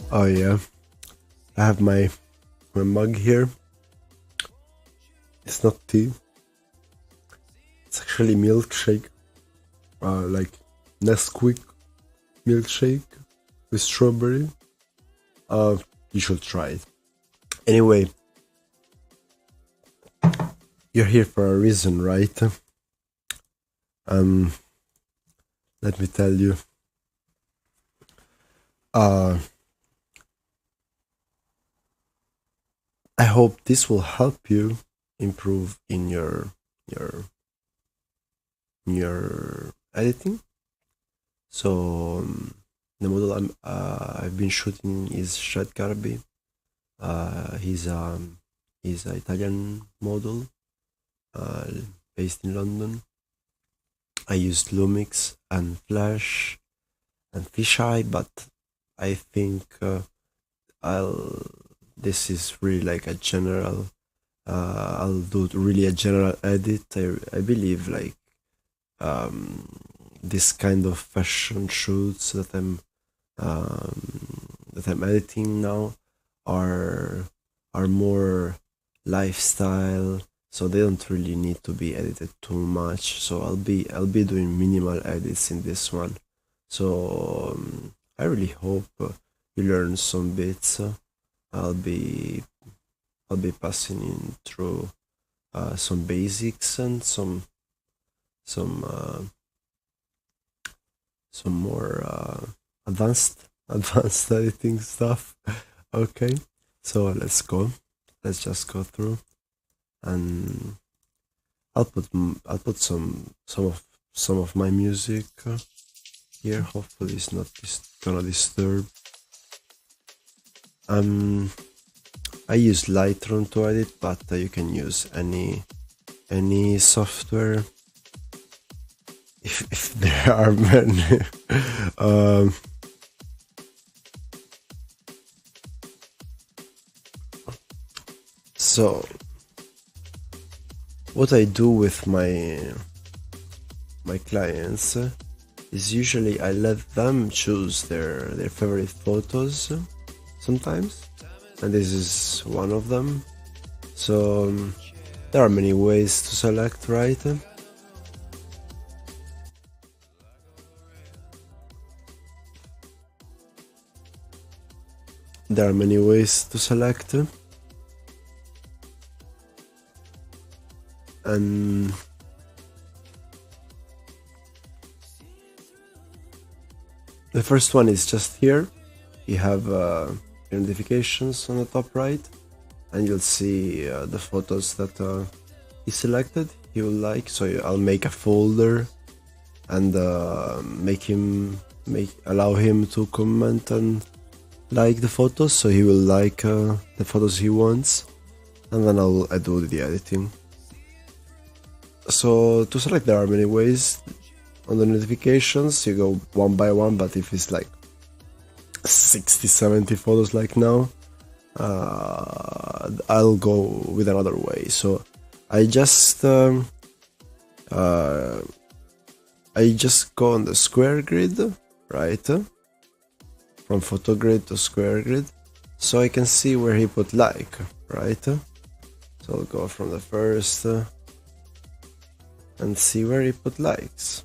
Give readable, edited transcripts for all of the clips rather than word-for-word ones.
Oh yeah, I have my mug here. It's not tea. It's actually milkshake, like Nesquik milkshake with strawberry. You should try it. Anyway, you're here for a reason, right? Um, Let me tell you. Uh, I hope this will help you improve in your your editing. So the model I've been shooting is Shed Garbi. He's an Italian model uh, based in London. I used Lumix and Flash and Fisheye, but I think this is really like a general. I'll do really a general edit. I believe like um, this kind of fashion shoots that I'm editing now are more lifestyle, so they don't really need to be edited too much. So I'll be doing minimal edits in this one. So I really hope you learn some bits. I'll be passing in through some basics and some some more advanced advanced editing stuff. Okay, so let's go. Let's just go through, and I'll put some of my music here. Hopefully, it's not gonna disturb. I use Lightroom to edit, but you can use any software if there are many. um, so what I do with my clients is usually I let them choose their favorite photos sometimes, and this is one of them. So there are many ways to select, right? There are many ways to select, and the first one is just here. You have your notifications on the top right, and you'll see the photos that he selected he will like. So I'll make a folder and allow him to comment and like the photos, so he will like the photos he wants, and then I do the editing. So to select, there are many ways. On the notifications, you go one by one, but if it's like 60-70 photos like now, I'll go with another way. So I just go on the square grid, right? From photo grid to square grid, so I can see where he put like, right? So I'll go from the first and see where he put likes.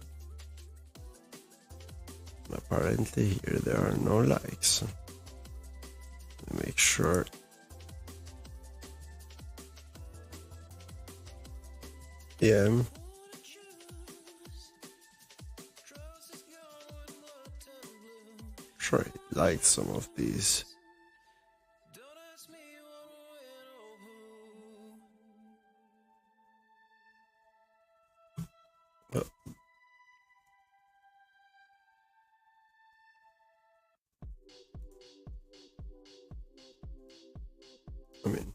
Apparently here there are no likes. Let me make sure. Yeah. Sure, I like some of these. Oh. I mean,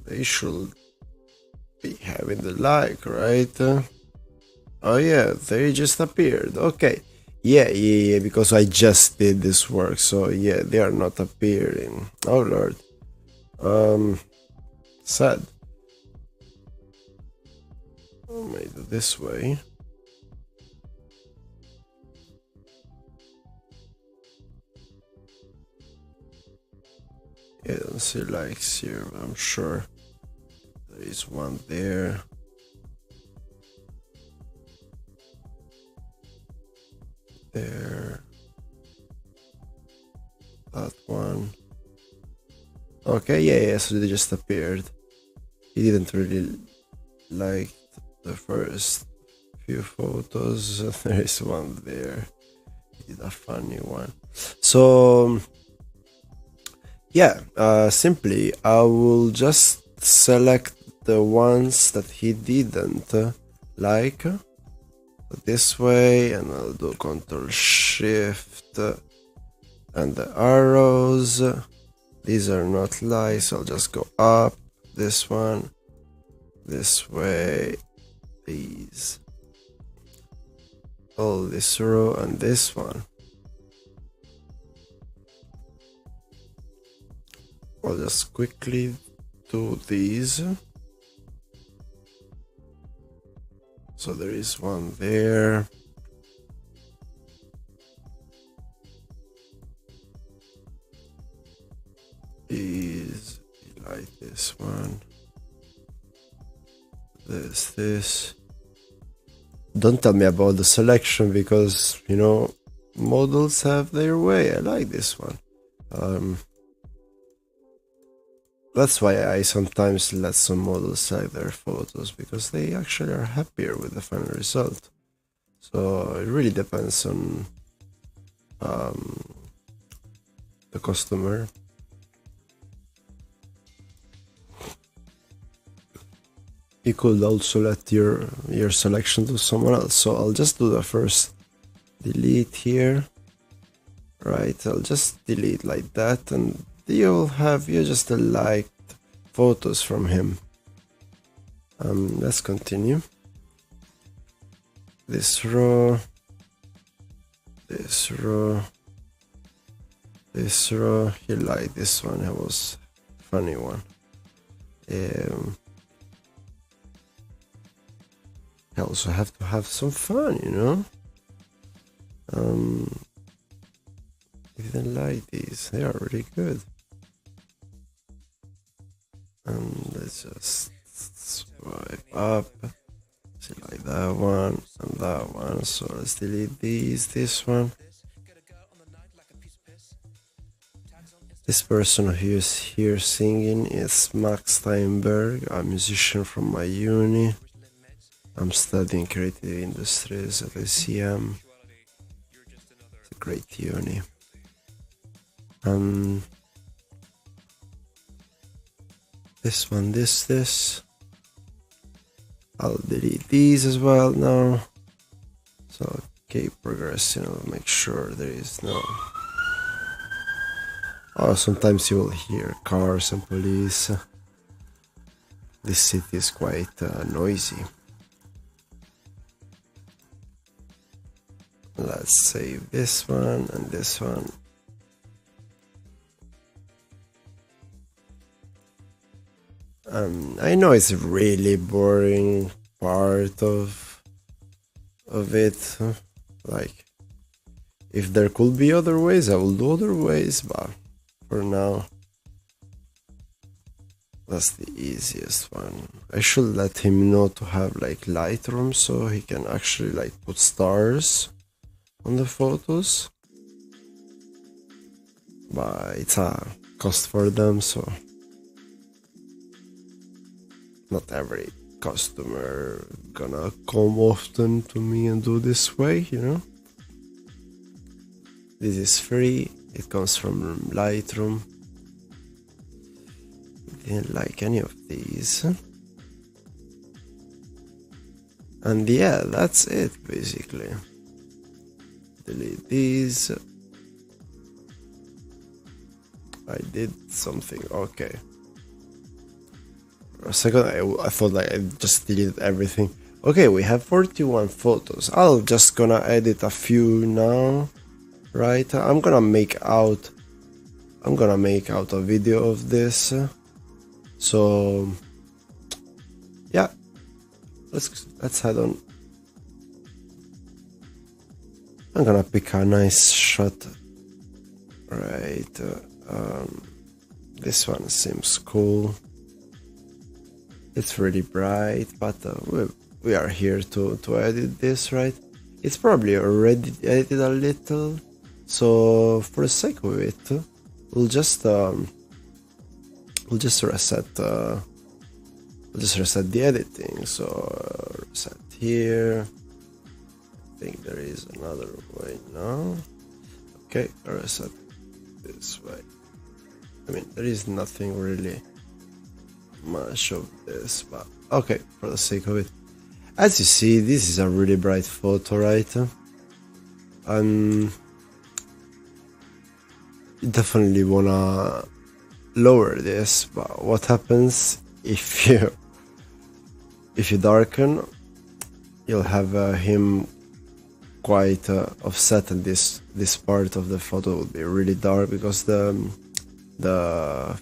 they should be having the like, right? Oh yeah, they just appeared. Okay. Yeah, because I just did this work, so yeah, they are not appearing. Oh lord. Sad. I made it this way. he likes here. I'm sure there is one there. There. That one. Okay, yeah, so they just appeared. He didn't really like the first few photos. There is one there. He did a funny one. So yeah, simply I will just select the ones that he didn't like this way, and I'll do Ctrl Shift and the arrows. These are not lights, I'll just go up. This one, this way, these, all this row, and this one. I'll just quickly do these. So there is one there. These, like this one. This. Don't tell me about the selection, because, you know, models have their way. I like this one. That's why I sometimes let some models select their photos, because they actually are happier with the final result. So it really depends on the customer. You could also let your selection to someone else. So I'll just do the first delete here. Right, I'll just delete like that, and you'll have just liked photos from him. Let's continue. This row, this row, this row. He liked this one. It was a funny one. I also have to have some fun, you know. I didn't like these. They are really good. Let's just swipe up. See, like that one and that one. So let's delete these. This one. This person who is here singing is Max Steinberg, a musician from my uni. I'm studying creative industries at ACM. It's a great uni. This one, this. I'll delete these as well now. So keep progressing. I'll make sure there is no. Oh, sometimes you will hear cars and police. This city is quite noisy. Let's save this one and this one. I know it's a really boring part of it. Like, if there could be other ways, I will do other ways, but for now, that's the easiest one. I should let him know to have like Lightroom, so he can actually like put stars on the photos, but it's a cost for them, so not every customer gonna come often to me and do this way, you know. This is free, it comes from Lightroom. Didn't like any of these. And yeah, that's it basically. Delete these. I did something, okay. For a second I thought like I just deleted everything. Okay, we have 41 photos. I'll just gonna edit a few now, right? I'm gonna make out a video of this. So yeah, let's head on. I'm gonna pick a nice shot, right? this one seems cool. It's really bright, but we are here to edit this, right? It's probably already edited a little, so for the sake of it, we'll just reset the editing. So reset here. I think there is another way now. Okay, reset this way. I mean, there is nothing really much of this, but okay, for the sake of it. As you see, this is a really bright photo, right? You definitely wanna lower this, but what happens if you darken? You'll have him quite offset, and this part of the photo will be really dark because the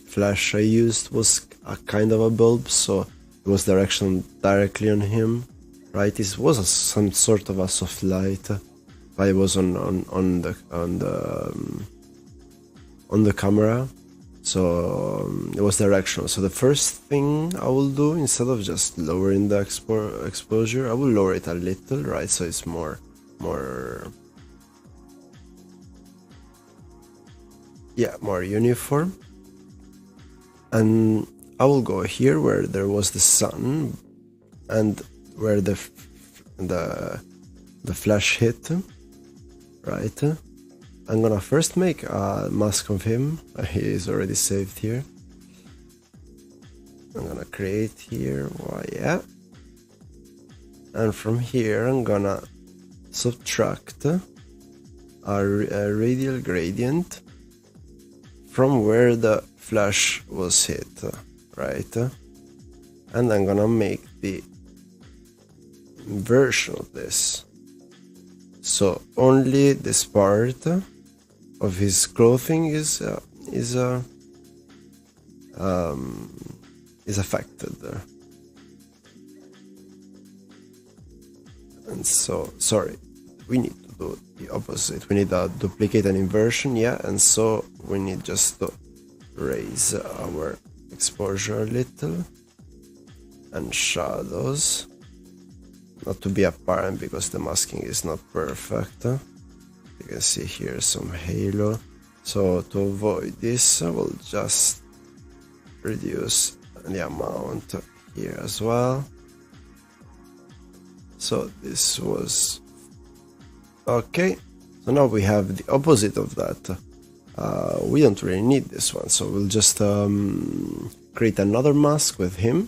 flash I used was a kind of a bulb, so it was directly on him, right? It was some sort of a soft light, but it was on the camera, so it was directional. So the first thing I will do, instead of just lowering the exposure, I will lower it a little, right? So it's more uniform. And I will go here where there was the sun and where the flash hit, right? I'm gonna first make a mask of him. He is already saved here. I'm gonna create here, yeah. And from here I'm gonna subtract a radial gradient from where the flash was hit, right? And I'm gonna make the inversion of this. So only this part of his clothing is affected. And so, sorry, we need to do the opposite. We need a duplicate and inversion, yeah. And so we need just to raise our exposure a little and shadows, not to be apparent because the masking is not perfect. You can see here some halo. So to avoid this, I will just reduce the amount here as well. So this was okay. So now we have the opposite of that. We don't really need this one, so we'll just create another mask with him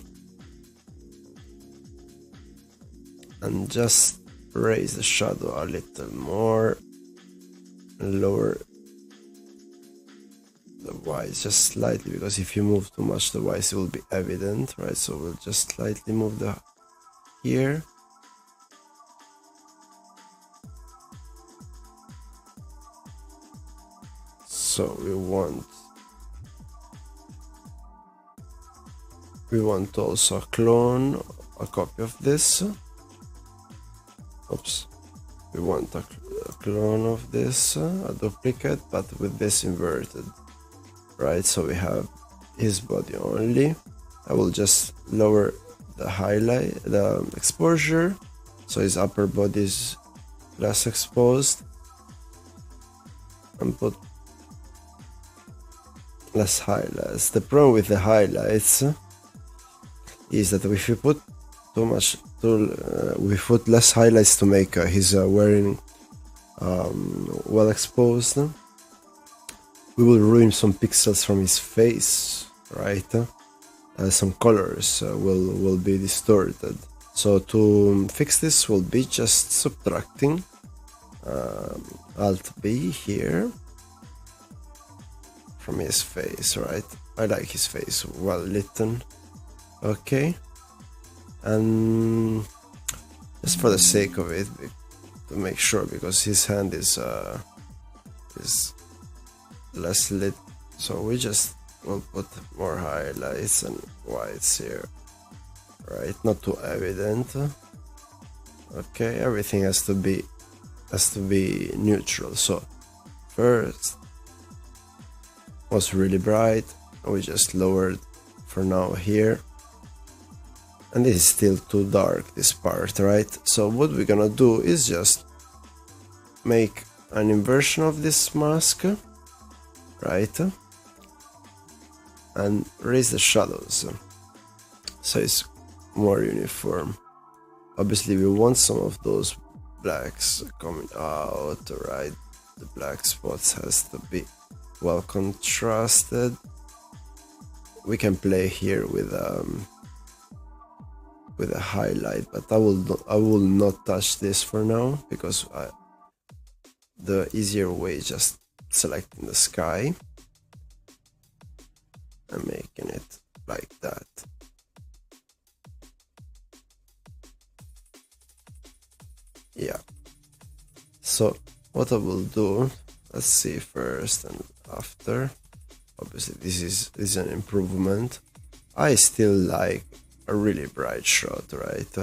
and just raise the shadow a little more, lower the whites just slightly, because if you move too much the whites will be evident, right? So we'll just slightly move the here. So we want also a copy of this. Oops. We want a clone of this, a duplicate, but with this inverted, right? So we have his body only. I will just lower the exposure, so his upper body is less exposed, and put less highlights. The problem with the highlights is that if you put we put less highlights to make his wearing well exposed, we will ruin some pixels from his face, right? Some colors will be distorted. So to fix this, will be just subtracting Alt B here from his face, right? I like his face well lit. Okay, and just for the sake of it, to make sure, because his hand is less lit, so we just will put more highlights and whites here, right? Not too evident. Okay, everything has to be neutral. So first was really bright, we just lowered for now here. And this is still too dark, this part, right? So what we're gonna do is just make an inversion of this mask, right? And raise the shadows so it's more uniform. Obviously we want some of those blacks coming out, right? The black spots has to be well contrasted. We can play here with a highlight, but I will not touch this for now, because the easier way is just selecting the sky and making it like that. Yeah. So what I will do, let's see first and after. Obviously this is an improvement. I still like a really bright shot, right?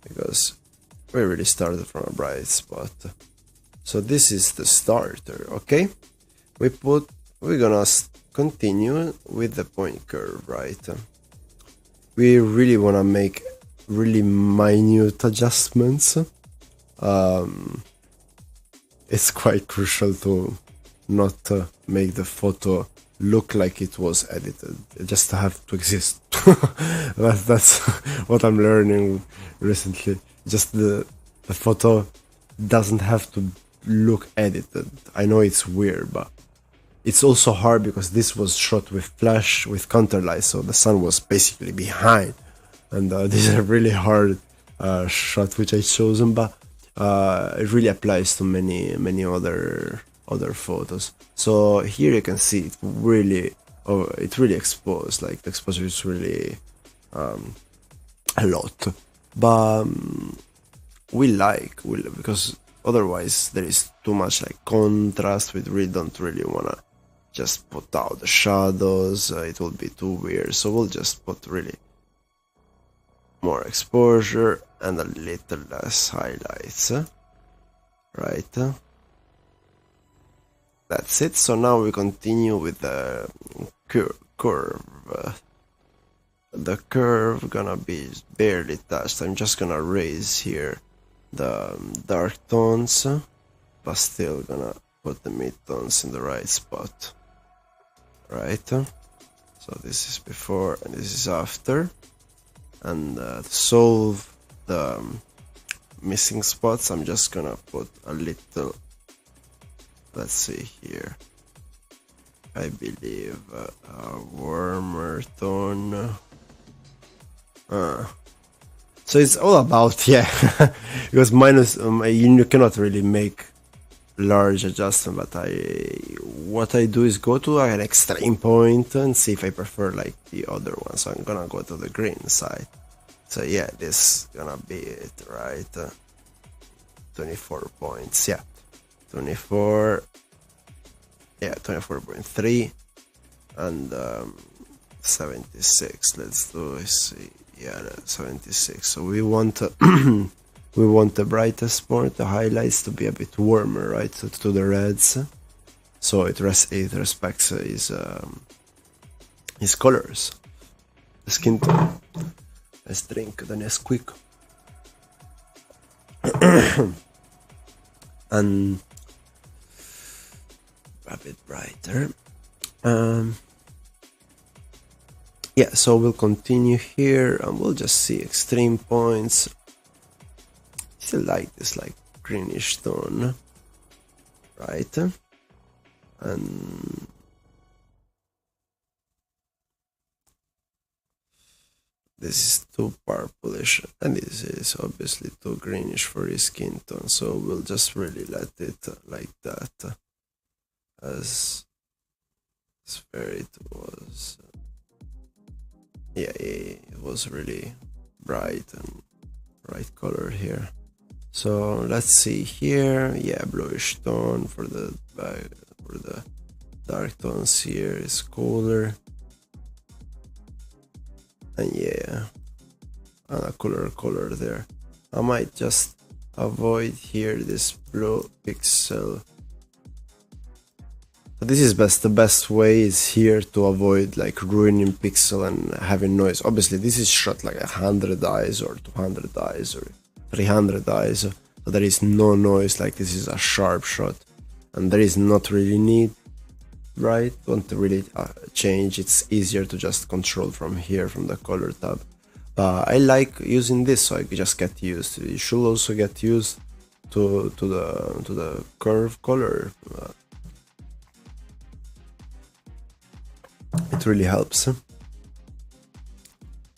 Because we really started from a bright spot. So this is the starter, okay? We're gonna continue with the point curve, right? We really wanna make really minute adjustments. It's quite crucial to not make the photo look like it was edited. It just have to exist. That's what I'm learning recently. Just the photo doesn't have to look edited. I know it's weird, but it's also hard because this was shot with flash, with counterlight, so the sun was basically behind. And this is a really hard shot which I chosen, but it really applies to many other photos. So here you can see it really exposed, like the exposure is really a lot, but because otherwise there is too much like contrast. We don't really wanna just put out the shadows, it will be too weird, so we'll just put really more exposure and a little less highlights, right? That's it. So now we continue with the curve. The curve gonna be barely touched. I'm just gonna raise here the dark tones, but still gonna put the mid-tones in the right spot, right? So this is before and this is after. And to solve the missing spots, I'm just gonna put a little, let's see here, I believe a warmer tone. So it's all about, yeah, because minus you cannot really make large adjustment, but what I do is go to an extreme point and see if I prefer like the other one. So I'm gonna go to the green side. So yeah, this gonna be it, right? 24 points, yeah, 24, yeah, 24.3 and 76. Let's do see, yeah, 76. So we want we want the brightest point, the highlights, to be a bit warmer, right, to the reds, so it respects his colors, the skin tone. Let's drink the Nesquik. And a bit brighter. Yeah, so we'll continue here and we'll just see extreme points. Still like this like greenish tone, right? And this is too purplish and this is obviously too greenish for his skin tone, so we'll just really let it like that, as where it was. Yeah, it was really bright and bright color here. So let's see here, yeah, bluish tone for the dark tones here is cooler. And yeah, and a cooler color there. I might just avoid here this blue pixel But this is best. The best way is here to avoid like ruining pixel and having noise. Obviously, this is shot like 100 eyes or 200 eyes or 300 eyes, so there is no noise. Like this is a sharp shot, and there is not really need, right? Don't really change. It's easier to just control from here from the color tab. I like using this, so I just get used. You should also get used to the curve color. It really helps.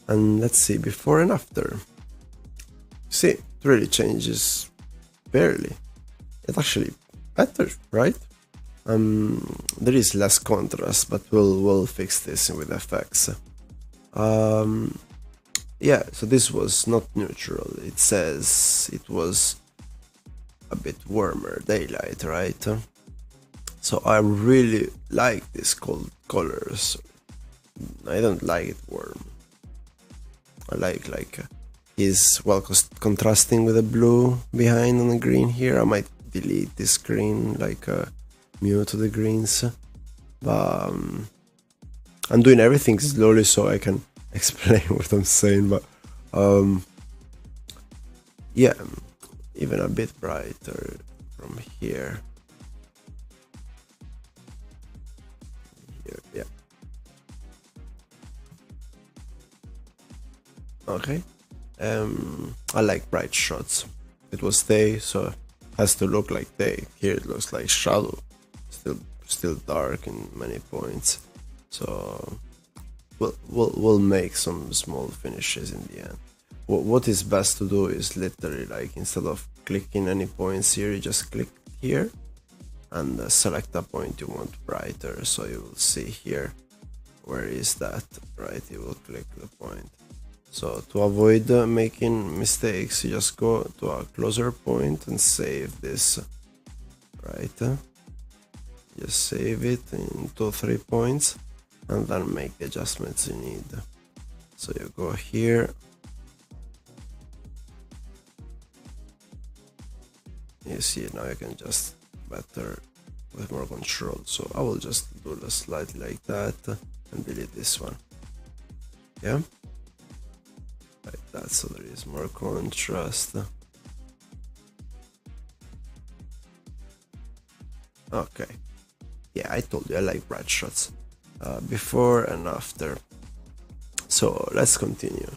And let's see before and after. See, it really changes barely. It's actually better, right? There is less contrast, but we'll fix this with effects. Yeah, so this was not neutral. It says it was a bit warmer daylight, right? So I really like these cold colors. I don't like it warm. I like is well contrasting with the blue behind and the green here. I might delete this green, like mute the greens. But I'm doing everything slowly so I can explain what I'm saying. But yeah, even a bit brighter from here. Yeah. Okay. I like bright shots. It was day, so it has to look like day. Here it looks like shadow, still dark in many points. So we'll make some small finishes in the end. What is best to do is literally like instead of clicking any points here, you just click here and select a point you want brighter. So you will see here, where is that, right? You will click the point. So to avoid making mistakes, you just go to a closer point and save this, right? Just save it into 3 points and then make the adjustments you need. So you go here, you see now you can just better with more control. So I will just do it slightly like that and delete this one. Yeah, like that, so there is more contrast. Okay, yeah, I told you I like bright shots, before and after. So let's continue.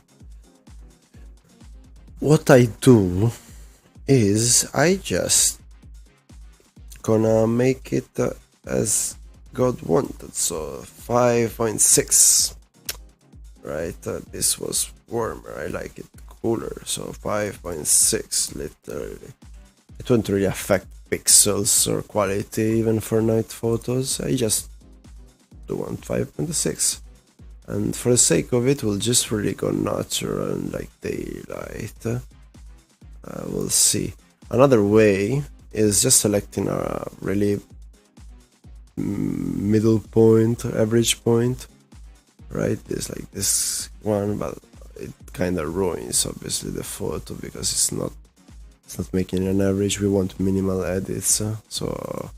What I do is I just gonna make it as God wanted, so 5.6, right? This was warmer, I like it cooler, so 5.6 literally. It won't really affect pixels or quality even for night photos. I just do want 5.6, and for the sake of it we'll just really go natural and like daylight. We'll see. Another way is just selecting a really middle point, average point, right? This like this one, but it kind of ruins obviously the photo because it's not making an average. We want minimal edits, so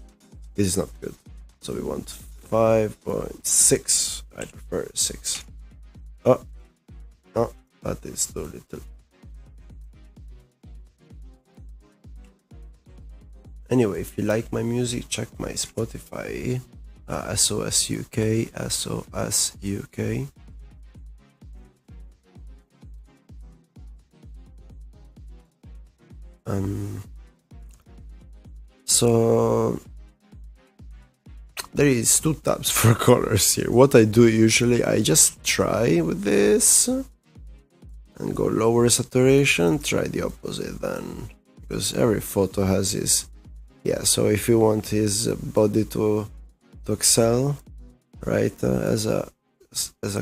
this is not good. So we want 5.6. I prefer 6. Oh, that is too little. Anyway, if you like my music, check my Spotify, SOS UK. So there is 2 tabs for colors here. What I do usually, I just try with this and go lower saturation, try the opposite then, because every photo has his, yeah, so if you want his body to excel, right, as a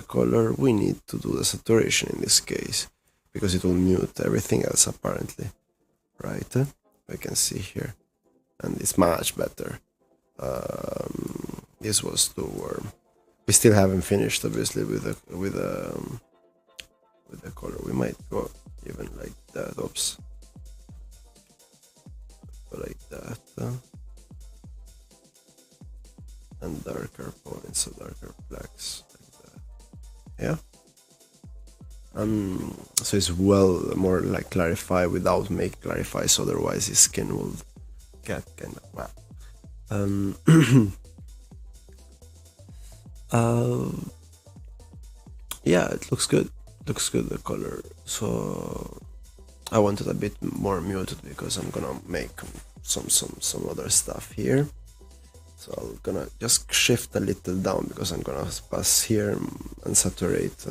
color, we need to do the saturation in this case, because it will mute everything else apparently, right? I can see here, and it's much better. This was too warm. We still haven't finished obviously with the color. We might go even like that. Oops, go like that, and So it's well more like clarify without make clarify, so otherwise his skin will get kind of well. Yeah, it looks good. Looks good, the color. So I wanted a bit more muted because I'm gonna make some other stuff here. So I'm gonna just shift a little down because I'm gonna pass here and saturate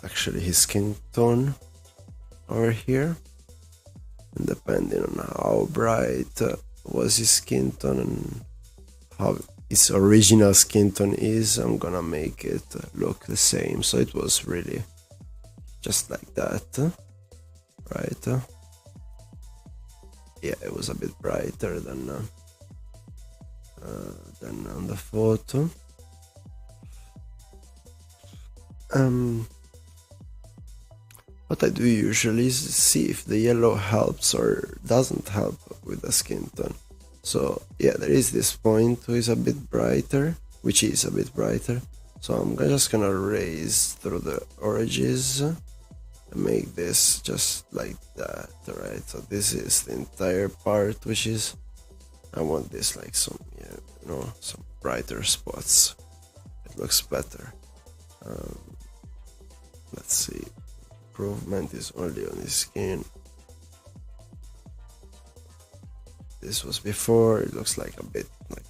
actually his skin tone over here. And depending on how bright was his skin tone and how his original skin tone is, I'm gonna make it look the same. So it was really just like that, right? Yeah, it was a bit brighter than on the photo. What I do usually is see if the yellow helps or doesn't help with the skin tone. So yeah, there is this point which is a bit brighter, So I'm just gonna raise through the edges and make this just like that, right? So this is the entire part, which is, I want this like some, some brighter spots. It looks better. Let's see. Improvement is only on his skin. This was before. It looks like a bit like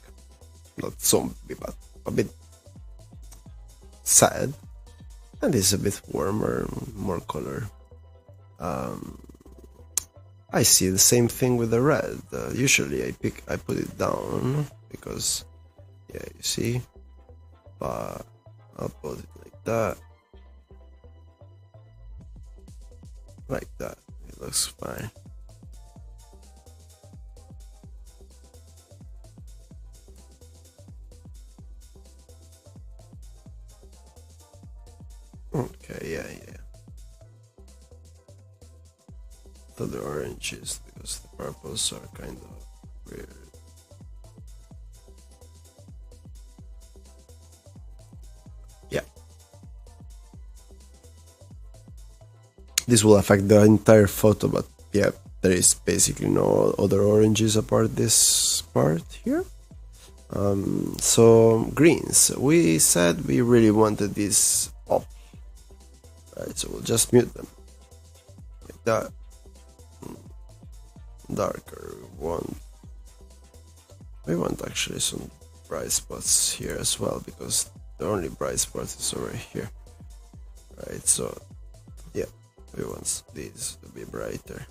not zombie, but a bit sad. And it's a bit warmer, more color. I see the same thing with the red. Usually I put it down because, yeah, you see. But I'll put it like that. Like that. It looks fine. Okay, yeah. So the oranges, because the purples are kind of weird. Yeah. This will affect the entire photo, but yeah, there is basically no other oranges apart this part here. So greens, we said we really wanted these up, right? So we'll just mute them like that. Darker we want actually some bright spots here as well, because the only bright spot is over here, right? So yeah, we want these to be brighter.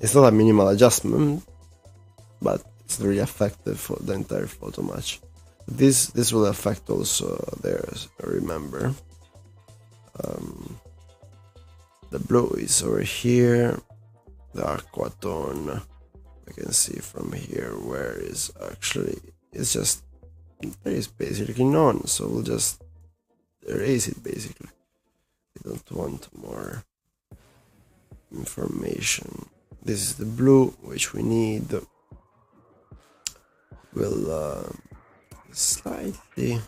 It's not a minimal adjustment, but it's really effective for the entire photo match. This will affect also theirs, remember. The blue is over here. The aqua tone, we can see from here where is actually, it's just, there is basically none, so we'll just erase it basically. We don't want more information. This is the blue which we need. We'll slightly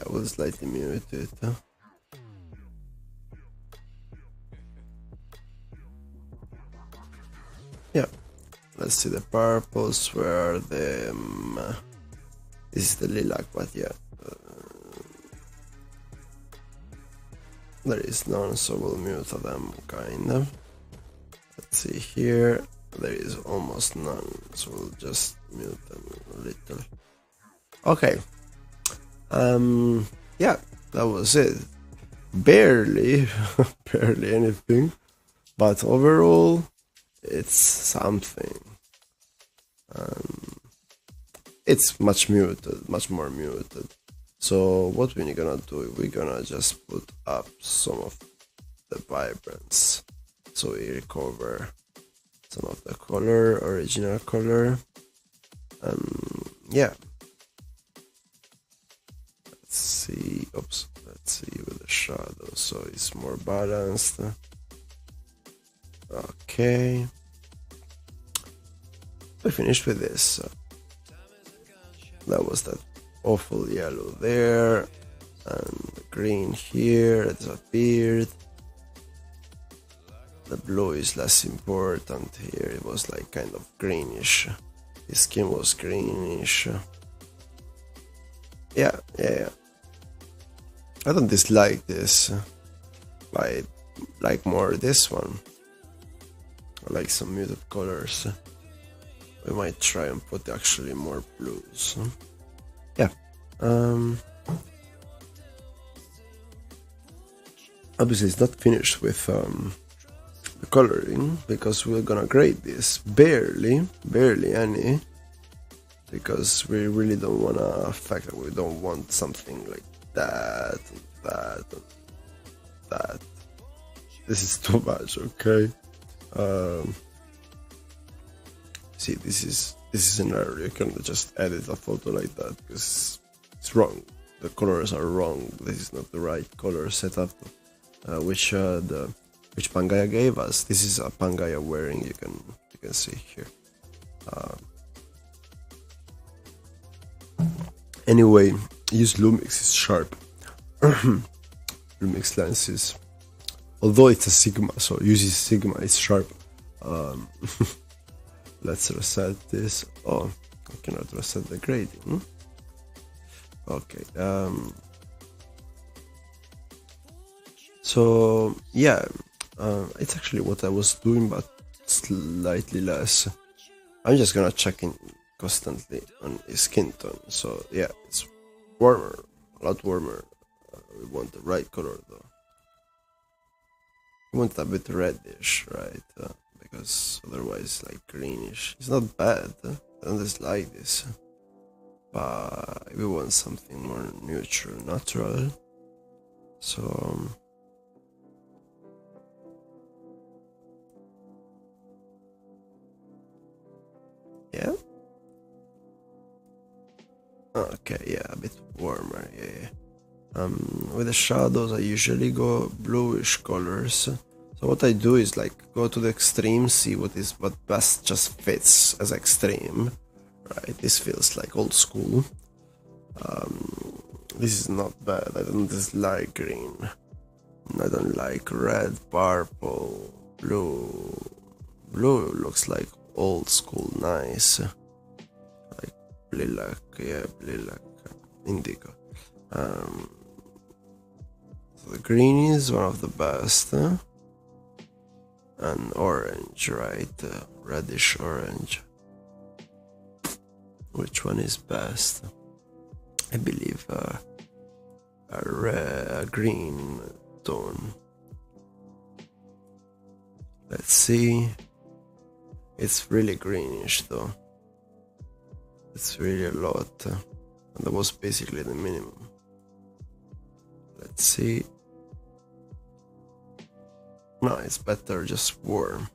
we'll slightly mute it. Yeah, let's see the purples. Where are them? This is the lilac, but yeah, there is none, so we'll mute them kind of. Let's see here, there is almost none, so we'll just mute them a little. Okay. Yeah, that was it. Barely anything, but overall, it's something. It's much more muted. So what we're gonna do, we're gonna just put up some of the vibrance, so we recover some of the color, original color. Yeah. Let's see with the shadow, so it's more balanced. Okay. we finished with this. That was that awful yellow there, and the green here that disappeared. The blue is less important here. It was like kind of greenish. His skin was greenish. Yeah. I don't dislike this. I like more this one. I like some muted colors. We might try and put actually more blues. Yeah. Obviously it's not finished with the coloring, because we're gonna grade this barely any, because we really don't wanna affect it. We don't want something like that and that and that. This is too much, okay? See, this is an error. You can just edit a photo like that because it's wrong. The colors are wrong. This is not the right color setup. Which Pangaya gave us. This is a Pangaya wearing. You can see here. Anyway, use Lumix. It's sharp. Lumix lenses. Although it's a Sigma, so uses Sigma. It's sharp. Let's reset this. Oh, I cannot reset the grading. Okay. So yeah, it's actually what I was doing, but slightly less. I'm just gonna check in constantly on his skin tone. So yeah, it's warmer, a lot warmer. We want the right color though. We want a bit reddish, right? Because otherwise, like greenish. It's not bad. I don't dislike this, but we want something more neutral, natural. So. Yeah. Okay, yeah, a bit warmer, yeah. With the shadows I usually go bluish colors. So what I do is like go to the extreme, see what best just fits as extreme. Right, this feels like old school. This is not bad. I don't dislike green. I don't like red, purple, blue. Blue looks like old school, nice. Like lilac, yeah, lilac, indigo. So the green is one of the best, and orange, right? Reddish orange. Which one is best? I believe a green tone. Let's see. It's really greenish though. It's really a lot. And that was basically the minimum. Let's see. No, it's better just warm.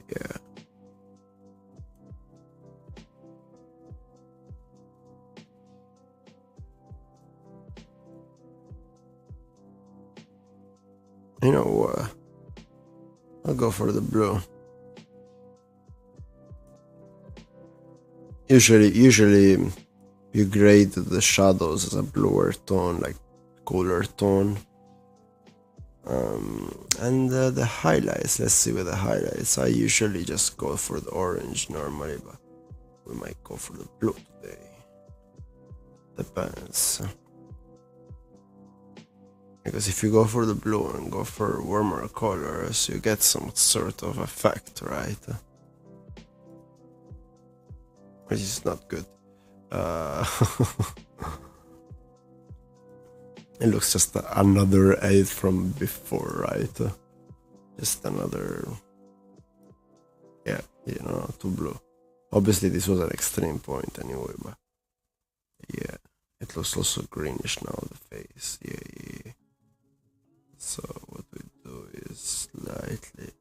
Yeah. You know, I'll go for the blue. Usually you grade the shadows as a bluer tone, like cooler tone. And the highlights, let's see with the highlights. I usually just go for the orange normally, but we might go for the blue today. Depends. Because if you go for the blue and go for warmer colors, you get some sort of effect, right? Which is not good. It looks just another 8 from before, right? Just another... Yeah, you know, too blue. Obviously this was an extreme point anyway, but... Yeah, it looks also greenish now, the face. Yeah. So what we do is slightly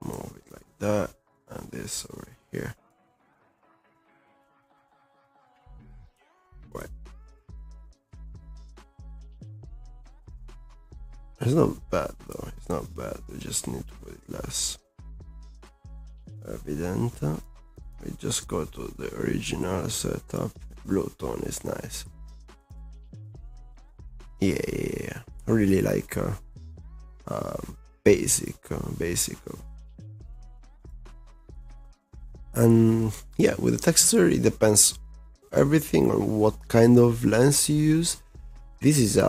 move it like that, and this over here. Right. It's not bad though, it's not bad, we just need to put it less. evident. We just go to the original setup. Blue tone is nice. Yeah. Really like basic. And yeah, with the texture, it depends everything on what kind of lens you use. This is a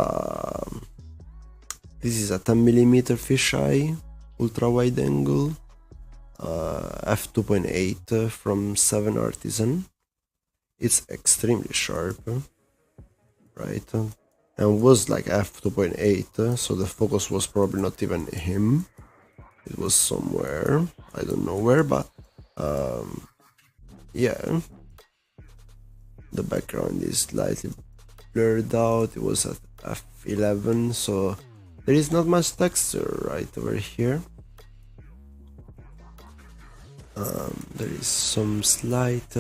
10mm fisheye ultra wide angle, f2.8 from 7 Artisan. It's extremely sharp, right? And was like f2.8, so the focus was probably not even him. It was somewhere, I don't know where, but yeah. The background is slightly blurred out. It was at f11, so there is not much texture right over here. There is some slight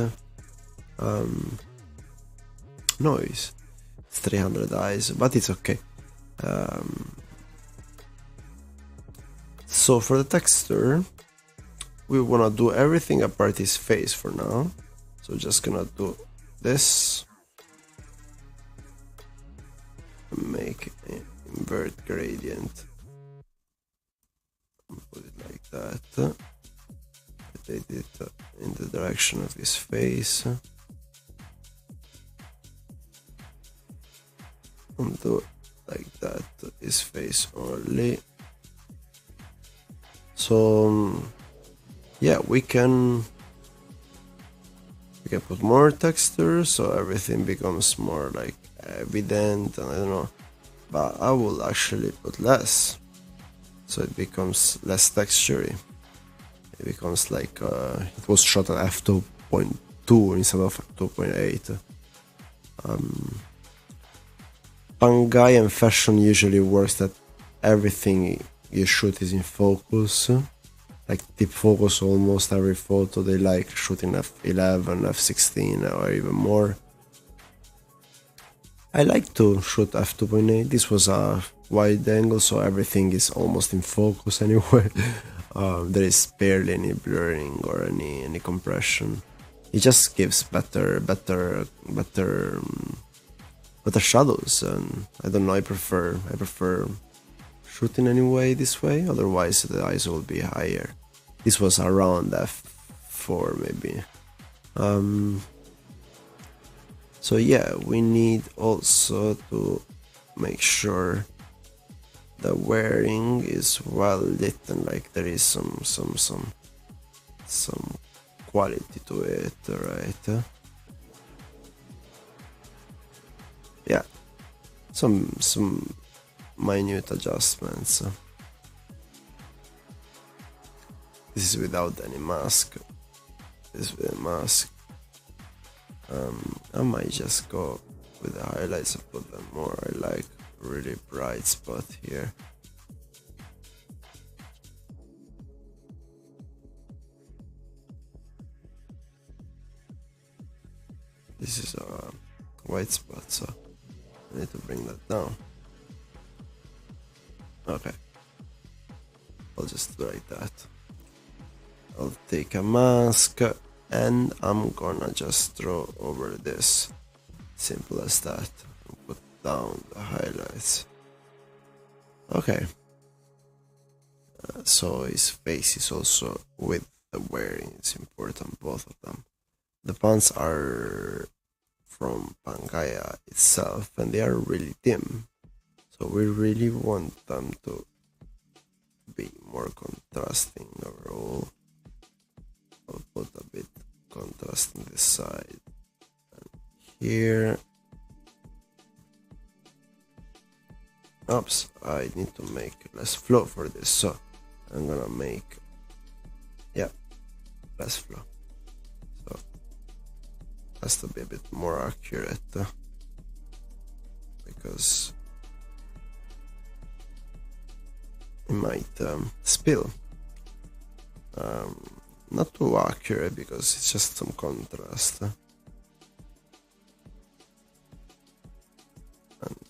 noise. It's 300 eyes, but it's okay. So for the texture, we wanna do everything apart his face for now. So just gonna do this. Make an invert gradient. Put it like that. Rotate it in the direction of his face. And do like that, his face only. So yeah, we can put more texture, so everything becomes more like evident, and I don't know, but I will actually put less, so it becomes less textury. It becomes like it was shot at f2.2 instead of 2.8. Pangai and fashion usually works that everything you shoot is in focus, like deep focus. Almost every photo they like shooting f11, f16, or even more. I like to shoot f2.8. This was a wide angle, so everything is almost in focus anyway. There is barely any blurring or any compression. It just gives better shadows, and I don't know. I prefer shooting anyway this way. Otherwise, the ISO will be higher. This was around f4 maybe. So yeah, we need also to make sure the wearing is well lit and like there is some quality to it, right? Yeah, some minute adjustments. This is without any mask. This with a mask. I might just go with the highlights and put them more. I like really bright spot here. This is a white spot, so I need to bring that down. Okay, I'll just do like that. I'll take a mask and I'm gonna just throw over this. Simple as that. Put down the highlights. Okay. So his face is also with the wearing. It's important, both of them. The pants are from Pangaya itself, and they are really dim. So we really want them to be more contrasting overall. I'll put a bit contrast on this side and here. Oops, I need to make less flow for this, so I'm gonna make, yeah, less flow. So has to be a bit more accurate because it might spill. Not too accurate because it's just some contrast. And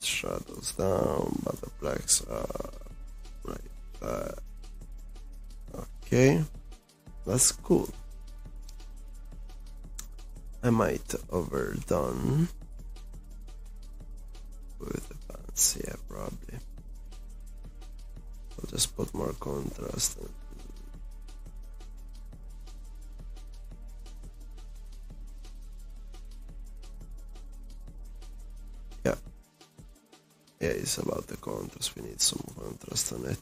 shadows down, but the blacks are like that. Okay, that's cool. I might overdone with the pants, yeah, probably. I'll just put more contrast. Yeah, yeah, it's about the contrast. We need some contrast on it.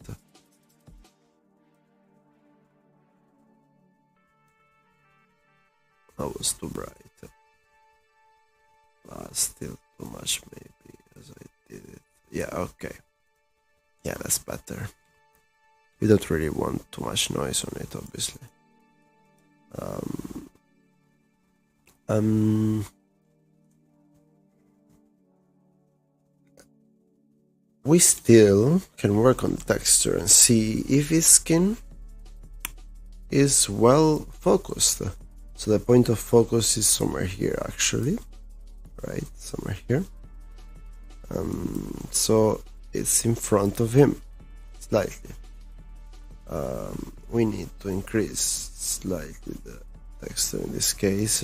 That was too bright. Still too much, maybe, as I did it. Yeah, okay. Yeah, that's better. We don't really want too much noise on it, obviously. We still can work on the texture and see if his skin is well focused. So the point of focus is somewhere here, actually, right? Somewhere here. So it's in front of him, slightly. We need to increase slightly the texture in this case.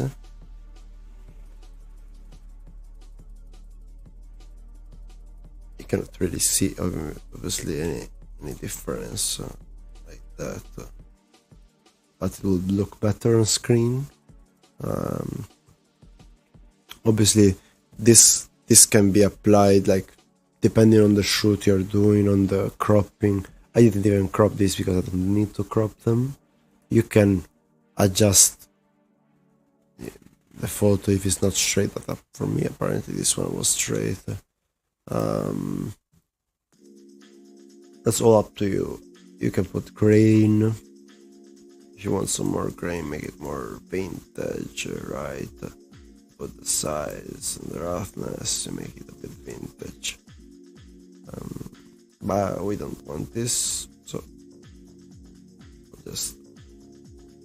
You cannot really see, obviously, any difference like that, but it will look better on screen. Obviously, this can be applied like depending on the shoot you're doing, on the cropping. I didn't even crop this because I don't need to crop them. You can adjust the photo if it's not straight. But for me, apparently this one was straight. That's all up to you. You can put grain. If you want some more grain, make it more vintage, right? Put the size and the roughness to make it a bit vintage. But we don't want this, so we'll just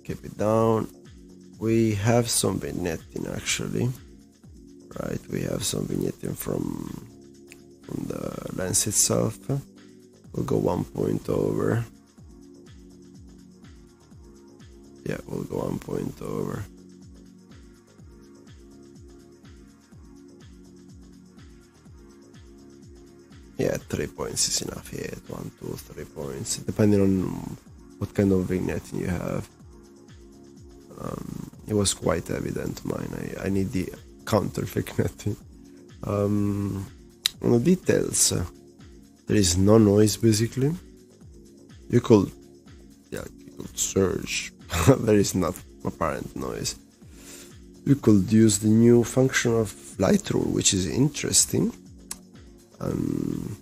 keep it down. We have some vignetting actually, right? We have some vignetting from the lens itself. We'll go 1 point over. Yeah, we'll go 1 point over. Yeah, 3 points is enough. Yeah, 1, 2, 3 points, depending on what kind of vignetting you have. It was quite evident mine. I need the counter vignetting. On the details, there is no noise basically. You could search. There is not apparent noise. You could use the new function of Lightroom, which is interesting. And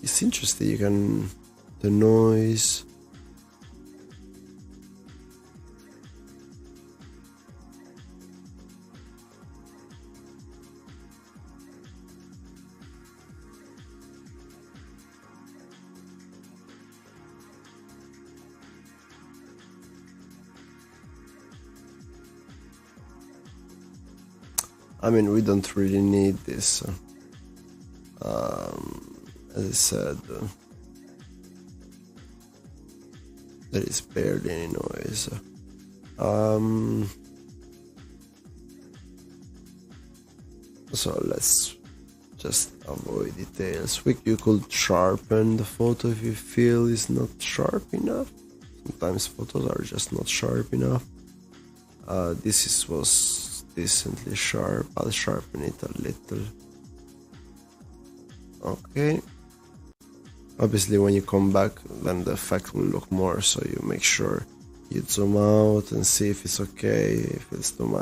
it's interesting. You can the noise. I mean, we don't really need this. As I said, there is barely any noise. So let's just avoid details. You could sharpen the photo if you feel it's not sharp enough. Sometimes photos are just not sharp enough. This was decently sharp. I'll sharpen it a little. Okay. Obviously, when you come back, then the effect will look more. So you make sure you zoom out and see if it's okay. If it's too much,